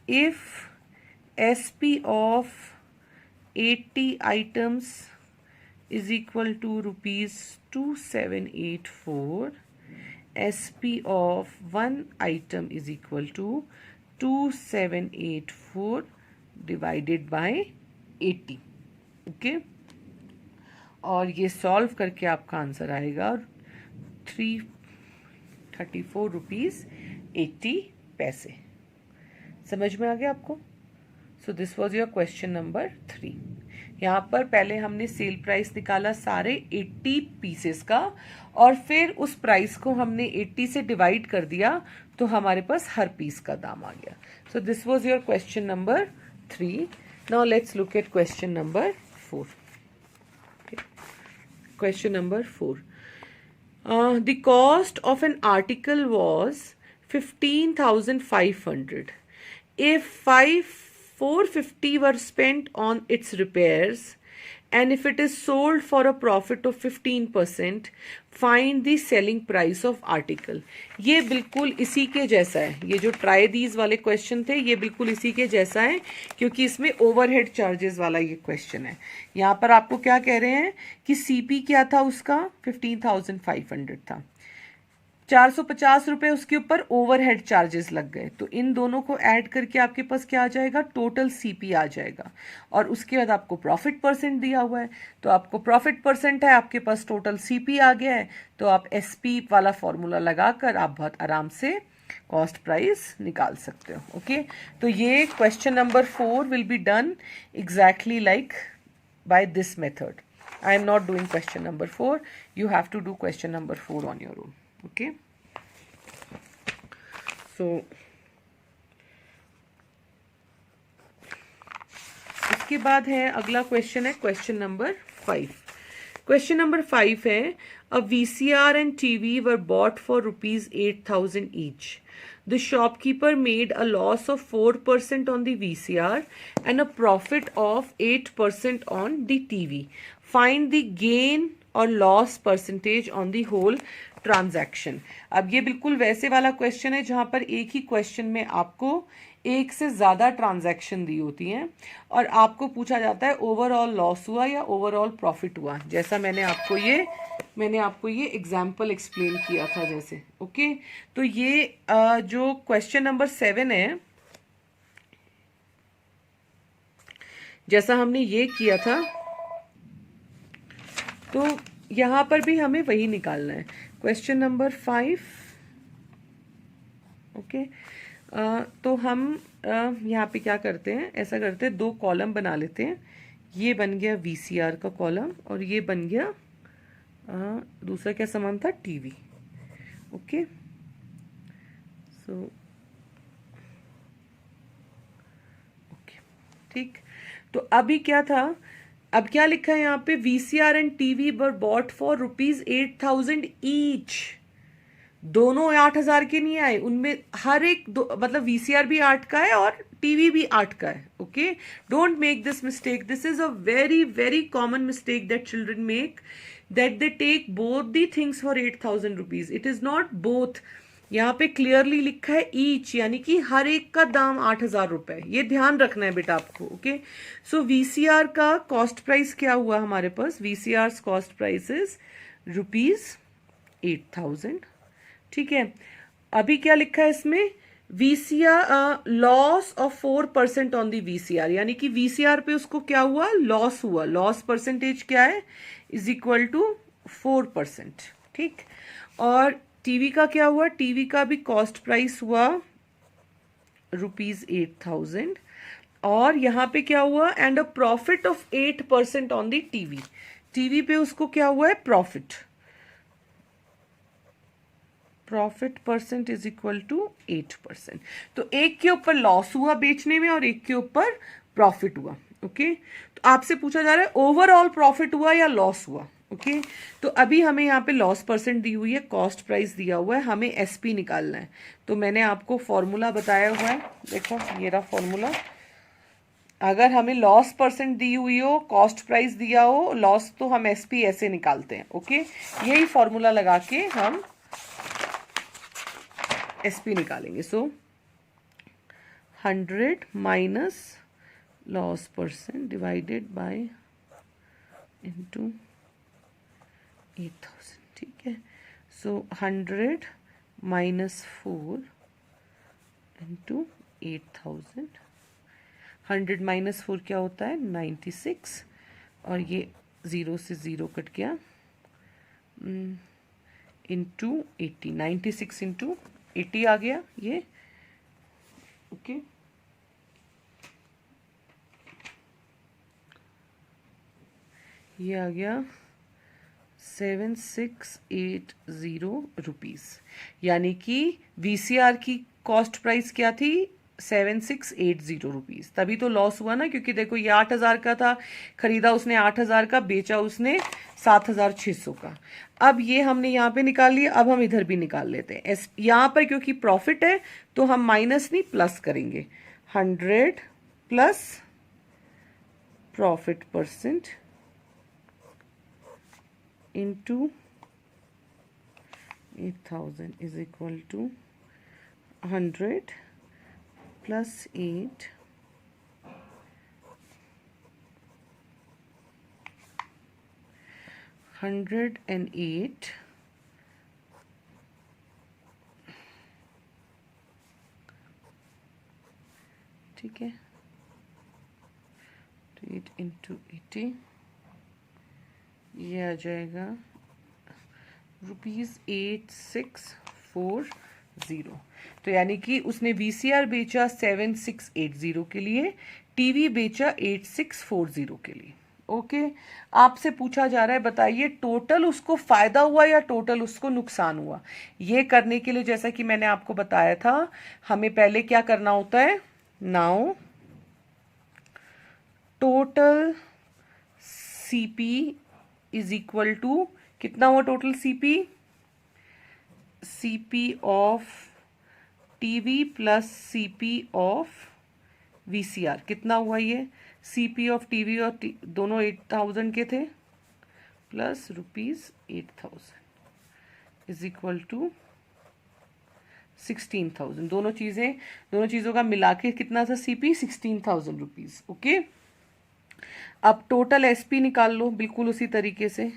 if SP of 80 items is equal to ₹2784. SP of one item is equal to 2784 divided by 80. Okay, और ये सॉल्व करके आपका आंसर आएगा 334.80 समझ में आ गया आपको? So this was your question number 3. यहाँ पर पहले हमने सेल प्राइस निकाला सारे 80 पीसेस का, और फिर उस प्राइस को हमने 80 से डिवाइड कर दिया, तो हमारे पास हर पीस का दाम आ गया. So this was your question number 3. Now let's look at question number 4. Question number 4. The cost of an article was 15,500. If 450 were spent on its repairs, and if it is sold for a profit of 15%, find the selling price of article. ये बिल्कुल इसी के जैसा है. ये जो try these वाले question थे, ये बिल्कुल इसी के जैसा है, क्योंकि इसमें ओवरहेड चार्जेस वाला ये क्वेश्चन है. यहाँ पर आपको क्या कह रहे हैं कि सीपी क्या था उसका, 15,500 था. 450 रुपए उसके ऊपर ओवरहेड चार्जेस लग गए, तो इन दोनों को ऐड करके आपके पास क्या आ जाएगा, टोटल सीपी आ जाएगा. और उसके बाद आपको प्रॉफिट परसेंट दिया हुआ है, तो आपको प्रॉफिट परसेंट है, आपके पास टोटल सीपी आ गया है, तो आप एसपी वाला फॉर्मूला लगाकर आप बहुत आराम से कॉस्ट प्राइस निकाल सकते हो. ओके, तो ये question number 4 will be done exactly like by this method. I am not doing question number 4. You have to do question number 4 on your own. Okay, so इसके बाद है अगला क्वेश्चन है क्वेश्चन नंबर 5. क्वेश्चन नंबर 5 है, अ VCR and TV were bought for ₹8,000 each. The shopkeeper made a loss of 4% on the VCR and a profit of 8% on the TV. Find the gain or loss percentage on the whole transaction. अब ये बिल्कुल वैसे वाला question है जहां पर एक ही question में आपको एक से ज्यादा ट्रांजैक्शन दी होती हैं, और आपको पूछा जाता है ओवरऑल लॉस हुआ या ओवरऑल प्रॉफिट हुआ, जैसा मैंने आपको ये एग्जांपल एक्सप्लेन किया था जैसे. ओके, तो ये जो क्वेश्चन नंबर 7 है, जैसा हमने ये किया था, तो यहां पर भी हमें वही निकालना है. Question number 5. ओके, तो हम यहाँ पे क्या करते हैं, ऐसा करते हैं, 2 कॉलम बना लेते हैं. ये बन गया VCR का कॉलम, और ये बन गया दूसरा क्या सामान था, टीवी. ओके, सो ओके, ठीक. तो अभी क्या था, अब क्या लिखा है यहाँ पे, VCR and TV were bought for ₹8,000 each. दोनों 8,000 के नहीं आए, उनमें हर एक मतलब VCR भी 8 का है और टीवी भी 8 का है. Okay, don't make this mistake. This is a very very common mistake that children make, that they take both the things for ₹8,000. It is not both. यहाँ पे क्लियरली लिखा है ईच, यानी कि हर एक का दाम 8,000 रुपए. ये ध्यान रखना है बेटा आपको. ओके, सो VCR का कॉस्ट प्राइस क्या हुआ हमारे पास, VCR कॉस्ट प्राइस इज ₹8,000. ठीक है, अभी क्या लिखा है इसमें, VCR loss of 4% on the VCR, यानी कि VCR पे उसको क्या हुआ, लॉस हुआ. लॉस परसेंटेज क्या है, इज इक्वल टू 4%. ठीक, और टीवी का क्या हुआ, टीवी का भी कॉस्ट प्राइस हुआ ₹8,000, और यहां पे क्या हुआ, and a profit of 8% on the TV. TV पे उसको क्या हुआ है, profit percent is equal to 8%. तो एक के ऊपर लॉस हुआ बेचने में और एक के ऊपर प्रॉफिट हुआ. ओके, तो आपसे पूछा जा रहा है ओवरऑल प्रॉफिट हुआ या लॉस हुआ. ओके, तो अभी हमें यहाँ पे लॉस परसेंट दी हुई है, कॉस्ट प्राइस दिया हुआ है, हमें एसपी निकालना है. तो मैंने आपको फॉर्मूला बताया हुआ है, देखो ये रहा फॉर्मूला. अगर हमें लॉस परसेंट दी हुई हो, कॉस्ट प्राइस दिया हो, लॉस, तो हम एसपी ऐसे निकालते हैं. ओके, यही फॉर्मूला लगा के हम एसपी निकालेंगे. सो 100 minus loss percent divided bye into 8,000, ठीक है। सो 100 माइनस 4 इंटू 8,000, 100 माइनस 4 क्या होता है 96, और ये 0 से 0 कट गया, इंटू 80, 96 इंटू 80 आ गया ये, ओके। ये आ गया 7680 रुपीज़, यानी कि वीसीआर की कॉस्ट प्राइस क्या थी 7680 रुपीज़। तभी तो लॉस हुआ ना, क्योंकि देखो ये 8000 का था, खरीदा उसने 8000 का, बेचा उसने 7600 का। अब ये हमने यहाँ पे निकाल लिया, अब हम इधर भी निकाल लेते हैं। यहाँ पर क्योंकि प्रॉफिट है तो हम माइनस नहीं प्लस करेंगे, 100 plus profit percent into 8,000 is equal to 100 plus 8 108 ठीक है, 8 into 80, ये आ जाएगा ₹8640। तो यानी कि उसने वीसीआर बेचा 7680 के लिए, टीवी बेचा 8640 के लिए, ओके। आपसे पूछा जा रहा है बताइए टोटल उसको फायदा हुआ या टोटल उसको नुकसान हुआ। ये करने के लिए जैसा कि मैंने आपको बताया था, हमें पहले क्या करना होता है, now total CP is equal to, कितना हुआ total CP, CP of TV plus CP of VCR, कितना हुआ ये, सीपी ऑफ टीवी और दोनों 8000 के थे, प्लस ₹8000 इज इक्वल टू 16,000। दोनों चीजों का मिला के कितना था सीपी, 16,000 रुपीज, ओके। अब टोटल एसपी निकाल लो बिल्कुल उसी तरीके से,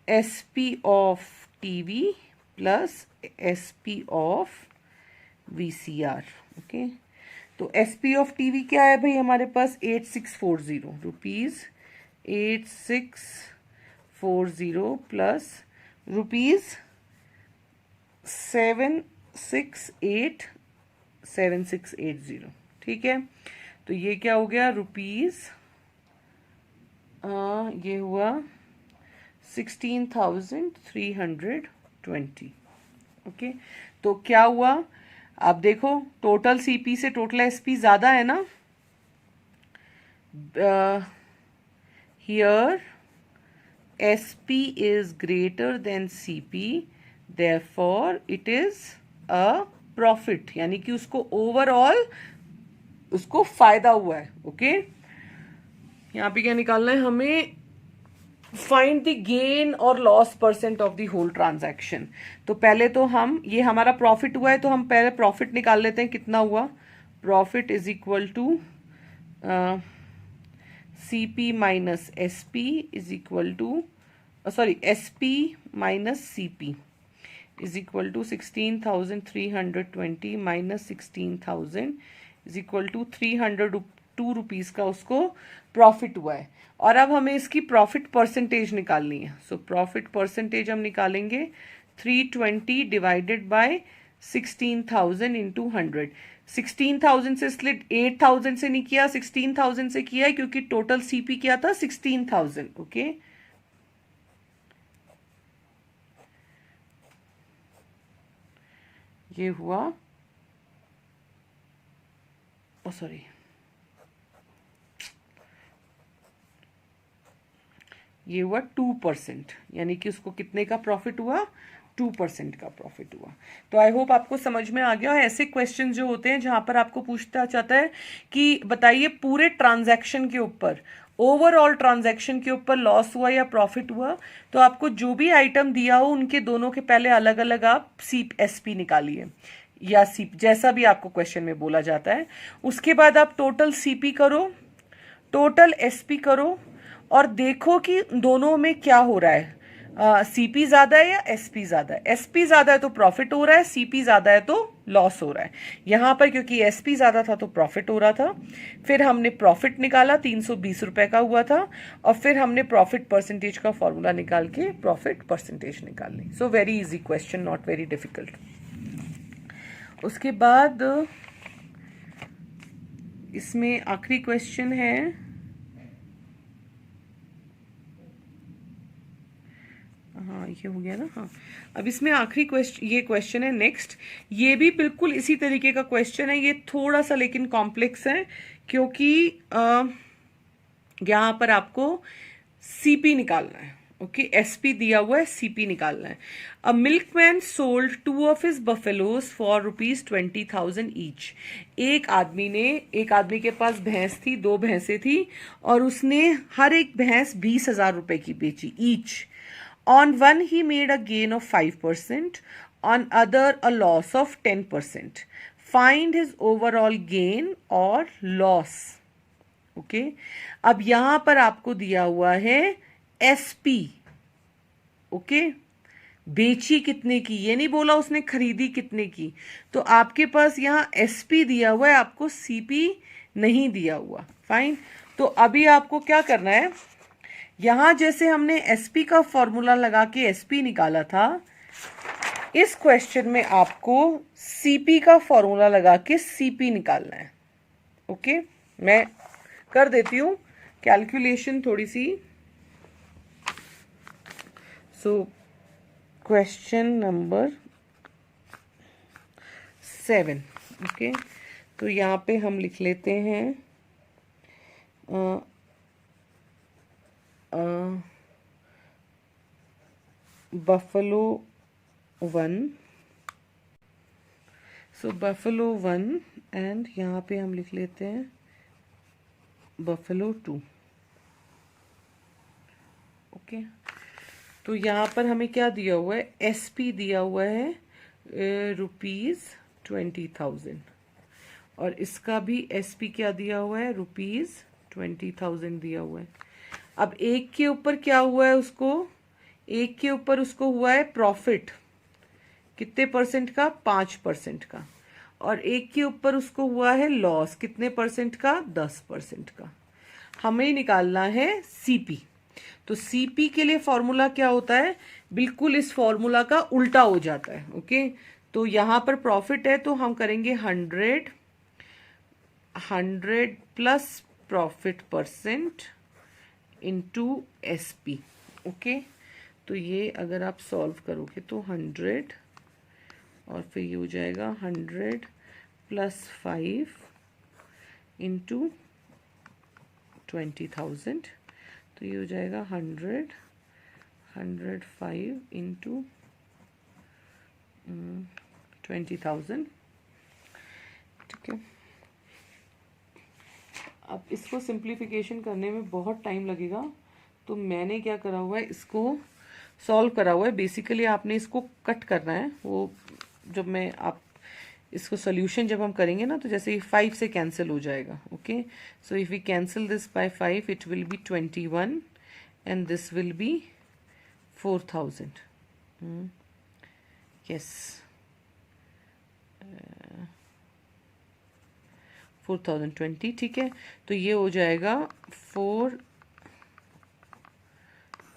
SP of TV plus SP of VCR, okay. तो एसपी ऑफ टीवी क्या है भाई हमारे पास, 8640 रुपीज, 8640 प्लस रुपीज 7680, ठीक है। तो ये क्या हो गया रुपीज, ये हुआ 16,320, ओके। तो क्या हुआ, आप देखो टोटल सीपी से टोटल एसपी ज्यादा है ना, here SP is greater then CP, therefore it is a profit, यानी कि उसको ओवरऑल उसको फायदा हुआ है, ओके। यहाँ पे क्या निकालना है हमें, फाइंड द गेन और loss percent of the whole transaction. तो पहले तो हम, ये हमारा प्रॉफिट हुआ है तो हम पहले प्रॉफिट निकाल लेते हैं, कितना हुआ, profit is equal to CP minus SP is equal to, sorry SP minus CP is equal to 16,320 minus 16,000 is equal to 302 rupees का उसको प्रॉफिट हुआ है। और अब हमें इसकी प्रॉफिट परसेंटेज निकालनी है। सो प्रॉफिट परसेंटेज हम निकालेंगे 320 डिवाइडेड बाय 16,000 इंटू 100। 16,000 से इसलिए 8,000 से नहीं किया, 16,000 से किया है क्योंकि टोटल सीपी क्या था 16,000, ओके। ये हुआ, ओ सॉरी, ये हुआ 2%, यानी कि उसको कितने का प्रॉफिट हुआ, 2% का प्रॉफिट हुआ। तो आई होप आपको समझ में आ गया। और ऐसे क्वेश्चन जो होते हैं जहां पर आपको पूछता चाहता है कि बताइए पूरे ट्रांजैक्शन के ऊपर, ओवरऑल ट्रांजैक्शन के ऊपर लॉस हुआ या प्रॉफिट हुआ, तो आपको जो भी आइटम दिया हो उनके दोनों के पहले अलग अलग आप सीप एसपी निकालिए, या सीप जैसा भी आपको क्वेश्चन में बोला जाता है। उसके बाद आप टोटल सीपी करो, टोटल एसपी करो, और देखो कि दोनों में क्या हो रहा है। सीपी ज्यादा है या एसपी ज्यादा है? एसपी ज्यादा है तो प्रॉफिट हो रहा है, सीपी ज्यादा है तो लॉस हो रहा है। यहां पर क्योंकि एसपी ज्यादा था तो प्रॉफिट हो रहा था। फिर हमने प्रॉफिट निकाला, 320 रुपए का हुआ था, और फिर हमने प्रॉफिट परसेंटेज का फॉर्मूला निकाल के प्रॉफिट परसेंटेज निकाल ली। So very easy question, not very difficult. उसके बाद इसमें आखिरी क्वेश्चन है, हाँ ये हो गया ना, हाँ। अब इसमें आखिरी क्वेश्चन, ये क्वेश्चन है नेक्स्ट। ये भी बिल्कुल इसी तरीके का क्वेश्चन है, ये थोड़ा सा लेकिन कॉम्प्लेक्स है, क्योंकि यहां पर आपको सीपी निकालना है। ओके, एसपी दिया हुआ है, सीपी निकालना है। A milkman sold 2 of his buffaloes for ₹20,000 each. एक आदमी के पास भैंस थी, 2 भैंसें थी, और उसने हर एक भैंस 20,000 रुपए की बेची each. On one, he made a gain of 5%, on other a loss of 10%. Find his overall gain or loss. Okay, अब यहां पर आपको दिया हुआ है एसपी। ओके, बेची कितने की, ये नहीं बोला उसने खरीदी कितने की। तो आपके पास यहां एसपी दिया हुआ है, आपको सीपी नहीं दिया हुआ। फाइन, तो अभी आपको क्या करना है, यहां जैसे हमने एसपी का फॉर्मूला लगा के एसपी निकाला था, इस क्वेश्चन में आपको सीपी का फॉर्मूला लगा के सीपी निकालना है। ओके, मैं कर देती हूं कैलकुलेशन थोड़ी सी। So question number 7। ओके, तो यहां पे हम लिख लेते हैं buffalo 1, सो buffalo 1, एंड यहाँ पे हम लिख लेते हैं buffalo 2। ओके, तो यहाँ पर हमें क्या दिया हुआ है, एसपी दिया हुआ है ₹20,000, और इसका भी एसपी क्या दिया हुआ है, ₹20,000 दिया हुआ है। अब एक के ऊपर क्या हुआ है उसको, एक के ऊपर उसको हुआ है प्रॉफिट, कितने परसेंट का, 5% का, और एक के ऊपर उसको हुआ है लॉस, कितने परसेंट का, 10% का। हमें निकालना है सीपी। तो सीपी के लिए फॉर्मूला क्या होता है, बिल्कुल इस फॉर्मूला का उल्टा हो जाता है। ओके, तो यहां पर प्रॉफिट है तो हम करेंगे 100 plus profit percent into SP. Okay, तो ये अगर आप सॉल्व करोगे तो 100, और फिर ये हो जाएगा 100 प्लस 5 इंटू 20,000, तो ये हो जाएगा 105 इंटू 20,000। ठीक है, अब इसको सिंप्लीफिकेशन करने में बहुत टाइम लगेगा, तो मैंने क्या करा हुआ है, इसको सॉल्व करा हुआ है। बेसिकली आपने इसको कट करना है, वो जब मैं आप इसको सोल्यूशन जब हम करेंगे ना, तो जैसे 5 से कैंसिल हो जाएगा। Okay, so if we cancel this by 5 it will be 21 and this will be 4,000। Yes, 4,020। ठीक है, तो ये हो जाएगा 4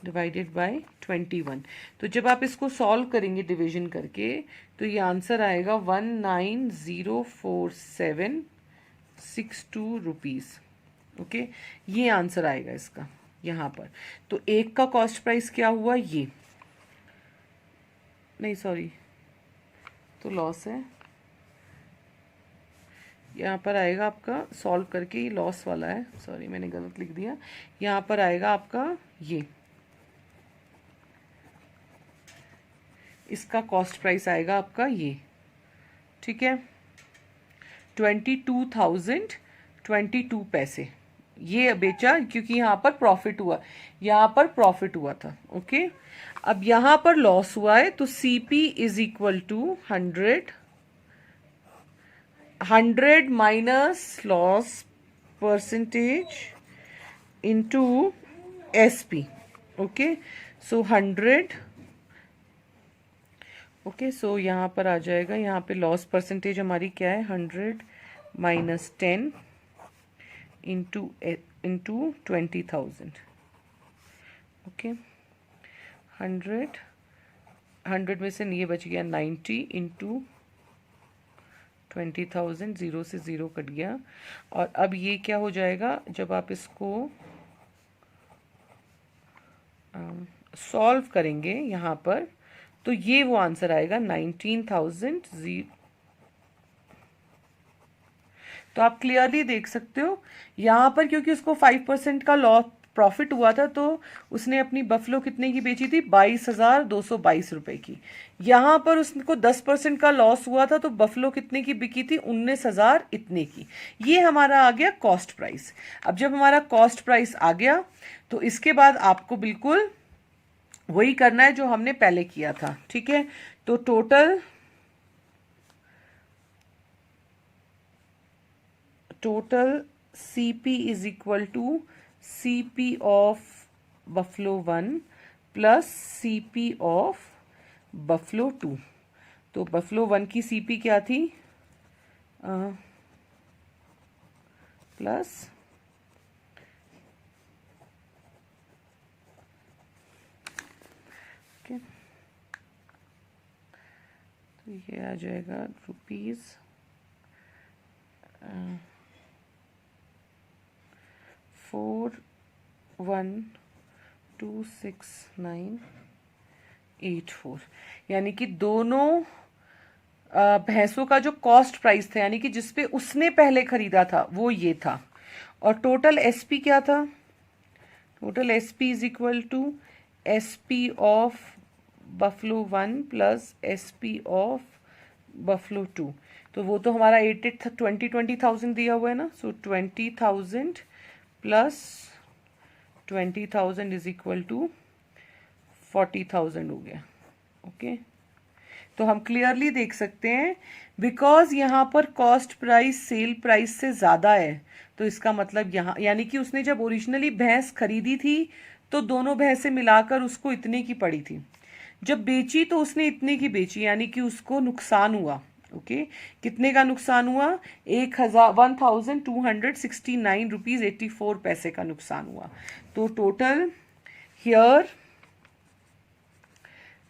डिवाइडेड बाय 21। तो जब आप इसको सॉल्व करेंगे डिवीजन करके, तो ये आंसर आएगा 19,04762 रुपीज। ओके, ये आंसर आएगा इसका यहाँ पर। तो एक का कॉस्ट प्राइस क्या हुआ, ये नहीं, सॉरी, तो लॉस है, यहाँ पर आएगा आपका सॉल्व करके, ये लॉस वाला है, सॉरी मैंने गलत लिख दिया। यहाँ पर आएगा आपका ये, इसका कॉस्ट प्राइस आएगा आपका ये। ठीक है, 22,022 पैसे ये बेचा, क्योंकि यहाँ पर प्रॉफिट हुआ, यहाँ पर प्रॉफिट हुआ था। ओके, अब यहाँ पर लॉस हुआ है, तो CP is equal to 100 minus loss percentage into SP. Okay, so 100, okay, so यहाँ पर आ जाएगा, यहाँ पे लॉस परसेंटेज हमारी क्या है, 100 माइनस 10 इंटू 20,000, ओके। 100 में से ये बच गया 90 इंटू 20,000, 0 से 0 कट गया। और अब ये क्या हो जाएगा, जब आप इसको सॉल्व करेंगे यहाँ पर, तो ये वो आंसर आएगा 19,000। तो आप क्लियरली देख सकते हो यहाँ पर, क्योंकि उसको 5% का लॉस प्रॉफिट हुआ था, तो उसने अपनी बफलो कितने की बेची थी, 22,222 रुपए की। यहाँ पर उसको 10% का लॉस हुआ था, तो बफलो कितने की बिकी थी, 19,000 इतने की। ये हमारा आ गया कॉस्ट प्राइस। अब जब हमारा कॉस्ट प्राइस आ गया, तो इसके बाद आपको बिल्कुल वही करना है जो हमने पहले किया था, ठीक है। तो total CP is equal to CP of buffalo 1 plus CP of buffalo 2। तो बफलो 1 की CP क्या थी, प्लस ओके, तो ये आ जाएगा रुपीज 4126,984, यानी कि दोनों भैंसों का जो कॉस्ट प्राइस था, यानी कि जिसपे उसने पहले खरीदा था, वो ये था। और टोटल SP क्या था, total SP is equal to SP of buffalo 1 plus SP of buffalo 2। तो वो तो हमारा 20,000 दिया हुआ है ना, सो 20,000 प्लस 20,000 इज इक्वल टू 40,000 हो गया, ओके। तो हम क्लियरली देख सकते हैं, बिकॉज यहाँ पर कॉस्ट प्राइस सेल प्राइस से ज़्यादा है, तो इसका मतलब यहाँ, यानी कि उसने जब ओरिजिनली भैंस खरीदी थी, तो दोनों भैंसें मिलाकर उसको इतने की पड़ी थी। जब बेची तो उसने इतने की बेची, यानी कि उसको नुकसान हुआ, ओके। कितने का नुकसान हुआ, 1,269 रुपीज 84 पैसे का नुकसान हुआ। तो total here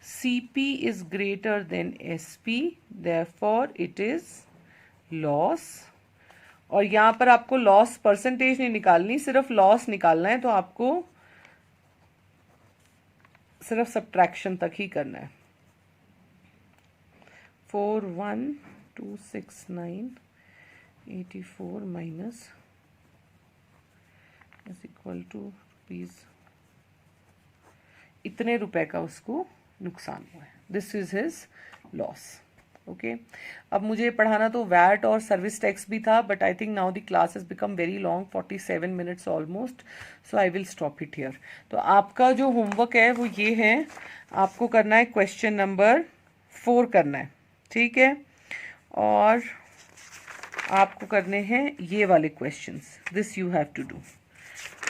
CP is greater than SP, therefore it is loss। और यहाँ पर आपको लॉस परसेंटेज नहीं निकालनी, सिर्फ लॉस निकालना है, तो आपको सिर्फ सब्ट्रैक्शन तक ही करना है। 41,269,84 minus is equal to rupees इतने रुपए का उसको नुकसान हुआ है। This is his loss, okay. अब मुझे पढ़ाना तो वैट और सर्विस टैक्स भी था, but I think now the class has become very long, 47 minutes almost, so I will stop it here. तो आपका जो होमवर्क है वो ये है, आपको करना है क्वेश्चन नंबर 4 करना है, ठीक है। और आपको करने हैं ये वाले questions, this you have to do.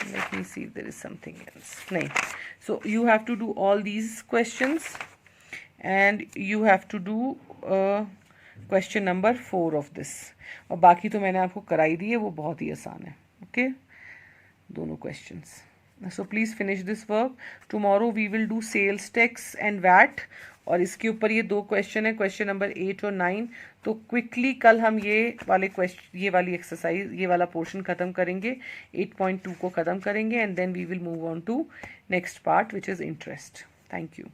Let me see if there is something else. नहीं, so you have to do all these questions and you have to do question number 4 of this. और बाकी तो मैंने आपको कराई दी है, वो बहुत ही आसान है, okay? दोनों questions. So please finish this work. Tomorrow we will do sales tax and VAT. और इसके ऊपर ये 2 क्वेश्चन है, क्वेश्चन नंबर 8 और 9। तो क्विकली कल हम ये वाली एक्सरसाइज, ये वाला पोर्शन खत्म करेंगे, 8.2 को खत्म करेंगे, and then we will move on to next part which is interest. Thank you.